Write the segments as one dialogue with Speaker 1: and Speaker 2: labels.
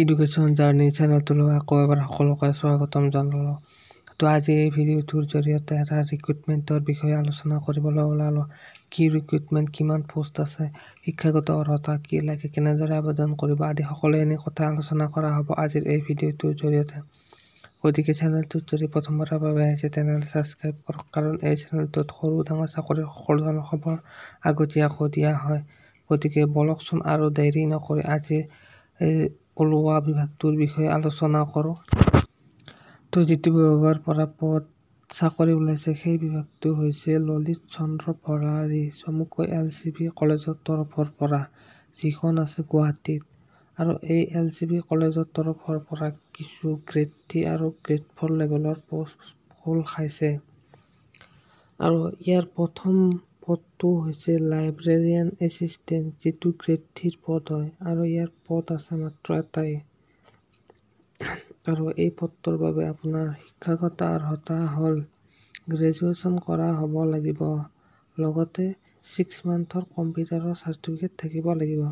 Speaker 1: Education journey চেনেলটোলৈ আকৌ এবাৰ সকলোকে স্বাগতম জনালোঁ। তো আজি এই ভিডিঅ'টোৰ জৰিয়তে এটা ৰিক্ৰুটমেণ্টৰ বিষয়ে আলোচনা কৰিবলৈ ওলালোঁ। কি ৰিক্ৰুটমেণ্ট, কিমান পোষ্ট আছে, শিক্ষাগত অৰ্হতা কি লাগে, কেনেদৰে আবেদন কৰিব আদি সকলো এনে কথা আলোচনা কৰা হ'ব আজিৰ এই ভিডিঅ'টোৰ জৰিয়তে। গতিকে চেনেলটোত যদি প্ৰথমবাৰৰ বাবে আহিছে তেনেহ'লে ছাবস্ক্ৰাইব কৰক, কাৰণ এই চেনেলটোত সৰু ডাঙৰ চাকৰিৰ সকলো ধৰণৰ খবৰ আগতীয়াকৈ দিয়া হয়। গতিকে বলকচোন আৰু দেৰি নকৰি আজি ওলোৱা বিভাগটোৰ বিষয়ে আলোচনা কৰোঁ। তো যিটো বিভাগৰ পৰা চাকৰি ওলাইছে সেই বিভাগটো হৈছে ললিত চন্দ্ৰ ভৰালী, চমুকৈ LCB কলেজৰ তৰফৰ পৰা, যিখন আছে গুৱাহাটীত। আৰু এই LCB কলেজৰ তৰফৰ পৰা কিছু গ্ৰেড 3 আৰু গ্ৰেড 4 লেভেলৰ পষ্ট খোল খাইছে। আৰু ইয়াৰ প্ৰথম পদটো হৈছে লাইব্ৰেৰিয়ান এছিষ্টেণ্ট, যিটো গ্ৰেড 3 পদ হয়, আৰু ইয়াৰ পদ আছে মাত্ৰ এটাই। আৰু এই পদটোৰ বাবে আপোনাৰ শিক্ষাগত অৰ্হতা হ'ল গ্ৰেজুৱেশ্যন কৰা হ'ব লাগিব, লগতে 6 মান্থৰ কম্পিউটাৰৰ চাৰ্টিফিকেট থাকিব লাগিব।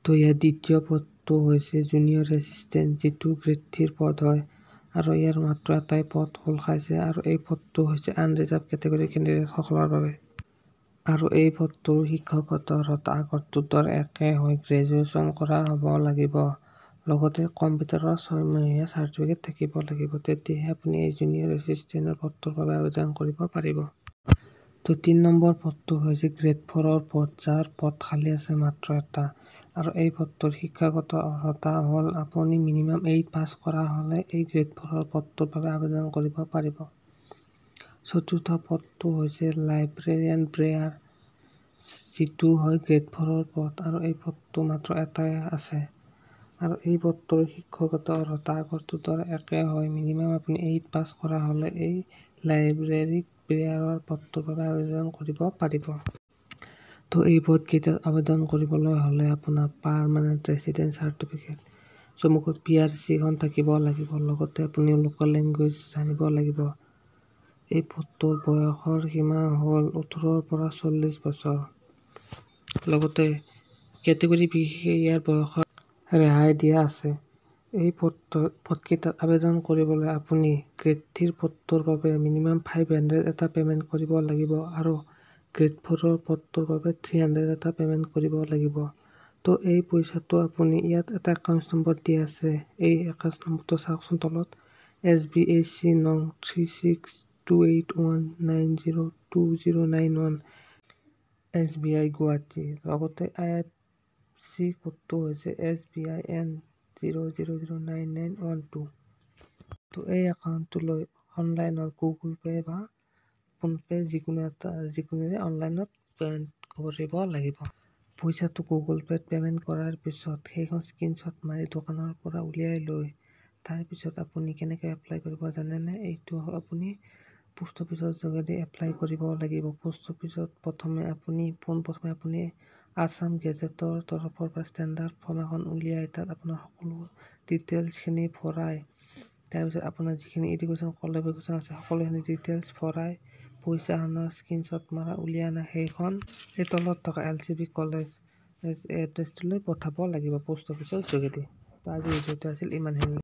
Speaker 1: তো ইয়াৰ দ্বিতীয় পদটো হৈছে জুনিয়ৰ এছিষ্টেণ্ট, যিটো গ্ৰেড 3 পদ হয়, আৰু ইয়াৰ মাত্ৰ এটাই পদ খোল খাইছে, আৰু এই পদটো হৈছে আনৰিজাৰ্ভ কেটেগৰী কেণ্ডিডেটসকলৰ বাবে। আৰু এই পদটোৰ শিক্ষাগত অৰ্হতা আগৰটোৰ দৰে একে হয়, গ্ৰেজুৱেশ্যন কৰা হ'ব লাগিব, লগতে কম্পিউটাৰৰ 6 মহীয়া চাৰ্টিফিকেট থাকিব লাগিব। তেতিয়াহে আপুনি এই জুনিয়ৰ এছিষ্টেণ্টৰ পদটোৰ বাবে আবেদন কৰিব পাৰিব। তো 3 নম্বৰ পদটো হৈছে গ্ৰেড 4ৰ পদ, যাৰ পদ খালী আছে মাত্ৰ এটা। আৰু এই পদটোৰ শিক্ষাগত অৰ্হতা হ'ল আপুনি মিনিমাম 8 পাছ কৰা হ'লে এই গ্ৰেড 4ৰ পদটোৰ বাবে আবেদন কৰিব পাৰিব। চতুৰ্থ পদটো হৈছে লাইব্ৰেৰিয়ান ব্ৰেয়াৰ, যিটো হয় গ্ৰেড 4ৰ পদ, আৰু এই পদটো মাত্ৰ এটাই আছে। আৰু এই পদটোৰ শিক্ষাগত অৰ্হতা আগৰটোৰ দৰে একে হয়, মিনিমাম আপুনি 8 পাছ কৰা হ'লে এই লাইব্ৰেৰী ব্ৰেয়াৰৰ পদটোৰ বাবে আবেদন কৰিব পাৰিব। তো এই পদকেইটাত আবেদন কৰিবলৈ হ'লে আপোনাৰ পাৰ্মানেণ্ট ৰেচিডেন্স চাৰ্টিফিকেট, চমুকৈ PRC খন থাকিব লাগিব, লগতে আপুনি লোকেল লেংগুৱেজ জানিব লাগিব। এই পদটোৰ বয়সৰ সীমা হ'ল 18ৰ পৰা 40 বছৰ। লগতে কেটেগৰী বিশেষে ইয়াৰ বয়সৰ ৰেহাই দিয়া আছে। এই পদকেইটাত আবেদন কৰিবলৈ আপুনি গ্ৰেড 3 পদটোৰ বাবে মিনিমাম 500 এটা পে'মেণ্ট কৰিব লাগিব, আৰু গ্ৰেড 4ৰ পদটোৰ বাবে 300 এটা পে'মেণ্ট কৰিব লাগিব। তো এই পইচাটো আপুনি ইয়াত এটা একাউণ্ট নম্বৰ দিয়া আছে, এই একাউণ্ট নম্বৰটো চাওকচোন তলত, SBAC নং 362819020991 SBI গুৱাহাটী, লগতে IFSC কোডটো হৈছে SBIN 0009912। তো এই একাউণ্টটোলৈ অনলাইনত গুগল পে' বা ফোনপে' যিকোনোৰে অনলাইনত পে'মেণ্ট কৰিব লাগিব। পইচাটো গুগল পে'ত পে'মেণ্ট কৰাৰ পিছত সেইখন স্ক্ৰীনশ্বট মাৰি দোকানৰ পৰা উলিয়াই লৈ তাৰপিছত আপুনি কেনেকৈ এপ্লাই কৰিব জানেনে? এইটো আপুনি পোষ্ট অফিচৰ যোগেদি এপ্লাই কৰিব লাগিব। পোষ্ট অফিচত পোনপ্ৰথমে আপুনি আছাম গেজেটৰ তৰফৰ পৰা ষ্টেণ্ডাৰ্ড ফৰ্ম এখন উলিয়াই তাত আপোনাৰ সকলো ডিটেইলছখিনি ভৰাই, তাৰপিছত আপোনাৰ যিখিনি এডুকেশ্যন কোৱালিফিকেশ্যন আছে সকলোখিনি ডিটেইলছ ভৰাই পইচাখনৰ স্ক্ৰীনশ্বট মাৰা উলিয়াই আনা সেইখন এই তলত থকা LCB কলেজ এড্ৰেছটোলৈ পঠাব লাগিব পোষ্ট অফিচৰ যোগেদি। তো আজি ভিডিঅ'টো আছিল ইমানখিনি।